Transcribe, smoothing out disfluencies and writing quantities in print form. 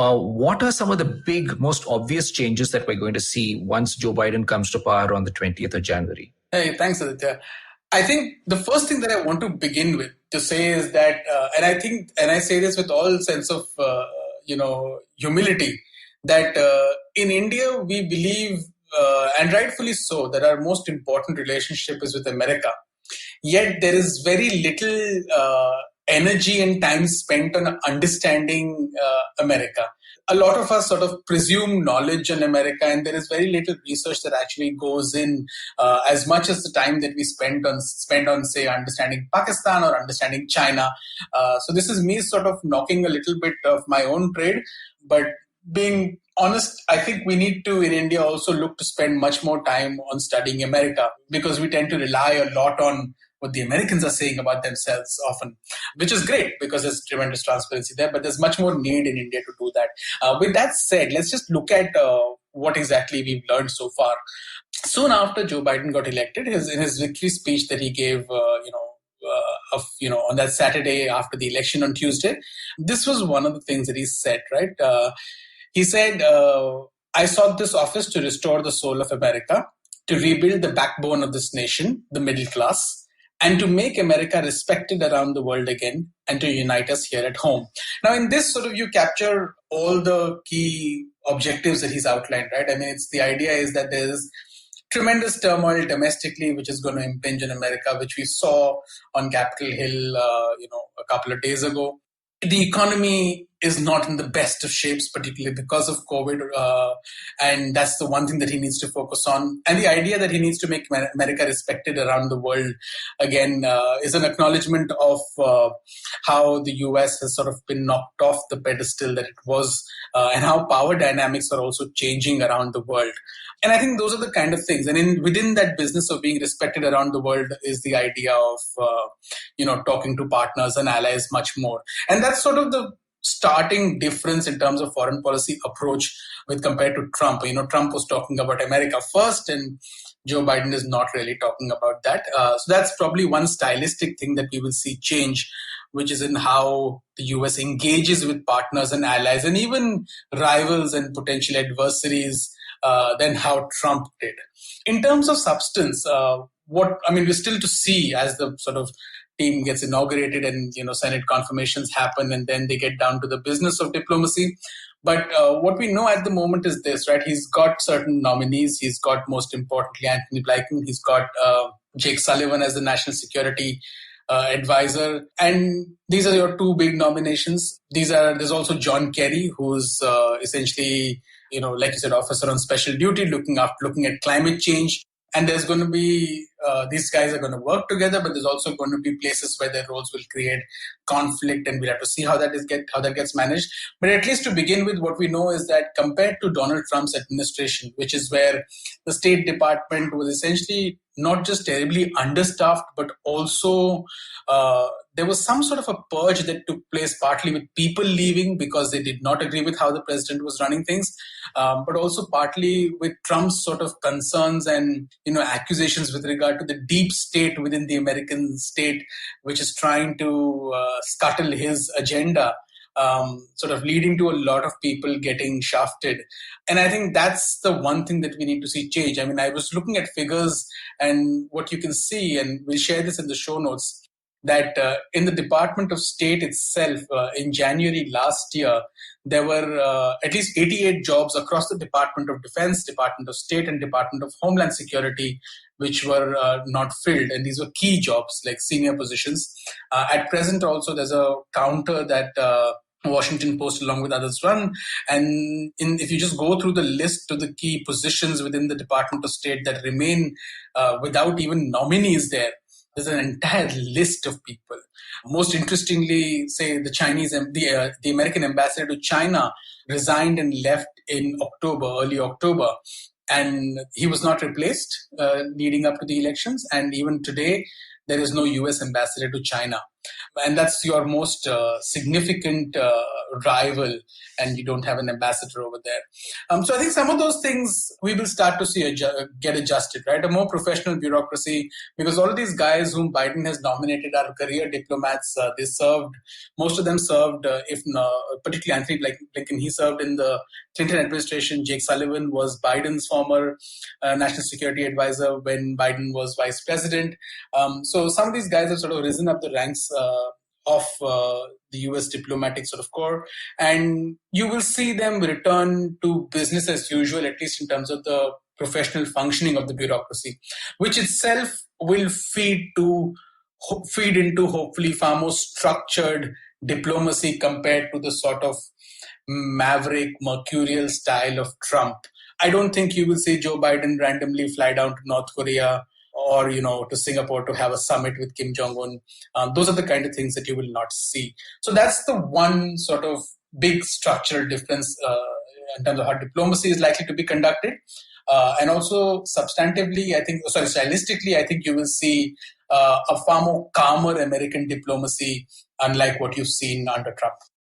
What are some of the big, most obvious changes that we're going to see once Joe Biden comes to power on the 20th of January? Hey, thanks, Aditya. I think the first thing that I want to begin with to say is that, and I say this with all sense of, humility, that in India, we believe, and rightfully so, that our most important relationship is with America. Yet there is very little energy and time spent on understanding America. A lot of us sort of presume knowledge on America, and there is very little research that actually goes in as much as the time that we spend on say understanding Pakistan or understanding China. So this is me sort of knocking a little bit of my own trade, but being honest, I think we need to in India also look to spend much more time on studying America, because we tend to rely a lot on what the Americans are saying about themselves often, which is great because there's tremendous transparency there, but there's much more need in India to do that. With that said, let's just look at what exactly we've learned so far. Soon after Joe Biden got elected, in his victory speech that he gave, on that Saturday after the election on Tuesday, this was one of the things that he said, right? He said, I sought this office to restore the soul of America, to rebuild the backbone of this nation, the middle class, and to make America respected around the world again, and to unite us here at home. Now, in this sort of, you capture all the key objectives that he's outlined, right? I mean, the idea is that there's tremendous turmoil domestically, which is going to impinge on America, which we saw on Capitol Hill, a couple of days ago. The economy is not in the best of shapes, particularly because of COVID. And that's the one thing that he needs to focus on. And the idea that he needs to make America respected around the world, again, is an acknowledgement of how the US has sort of been knocked off the pedestal that it was, and how power dynamics are also changing around the world. And I think those are the kind of things. And within that business of being respected around the world is the idea of, talking to partners and allies much more. And that's sort of the starting difference in terms of foreign policy approach with compared to Trump. Trump was talking about America first, and Joe Biden is not really talking about that. So that's probably one stylistic thing that we will see change, which is in how the US engages with partners and allies and even rivals and potential adversaries than how Trump did. In terms of substance, we're still to see as the sort of team gets inaugurated and Senate confirmations happen, and then they get down to the business of diplomacy. But what we know at the moment is this, right? He's got certain nominees. He's got, most importantly, Anthony Blinken. He's got Jake Sullivan as the national security advisor. And these are your two big nominations. There's also John Kerry, who's essentially, like you said, officer on special duty, looking at climate change. And there's going to be, these guys are going to work together, but there's also going to be places where their roles will create conflict, and we'll have to see how that gets managed. But at least to begin with, what we know is that compared to Donald Trump's administration, which is where the State Department was essentially not just terribly understaffed, but also there was some sort of a purge that took place, partly with people leaving because they did not agree with how the president was running things, but also partly with Trump's sort of concerns and accusations with regard to the deep state within the American state, which is trying to scuttle his agenda. Sort of leading to a lot of people getting shafted. And I think that's the one thing that we need to see change. I mean, I was looking at figures, and what you can see, and we'll share this in the show notes, that in the Department of State itself, in January last year, there were at least 88 jobs across the Department of Defense, Department of State, and Department of Homeland Security, which were not filled. And these were key jobs, like senior positions. At present, also, there's a counter that Washington Post, along with others, run. And if you just go through the list of the key positions within the Department of State that remain without even nominees there, there's an entire list of people. Most interestingly, say the American ambassador to China resigned and left in early October. And he was not replaced leading up to the elections. And even today, there is no US ambassador to China. And that's your most significant rival, and you don't have an ambassador over there. So I think some of those things we will start to see get adjusted, right? A more professional bureaucracy, because all of these guys whom Biden has nominated are career diplomats. They served, most of them served, particularly Anthony Blinken, he served in the Clinton administration. Jake Sullivan was Biden's former national security advisor when Biden was vice president. So some of these guys have sort of risen up the ranks of the US diplomatic sort of core, and you will see them return to business as usual, at least in terms of the professional functioning of the bureaucracy, which itself will feed into hopefully far more structured diplomacy compared to the sort of maverick, mercurial style of Trump. I don't think you will see Joe Biden randomly fly down to North Korea or to Singapore to have a summit with Kim Jong-un. Those are the kind of things that you will not see. So that's the one sort of big structural difference in terms of how diplomacy is likely to be conducted. And also stylistically, I think you will see a far more calmer American diplomacy, unlike what you've seen under Trump.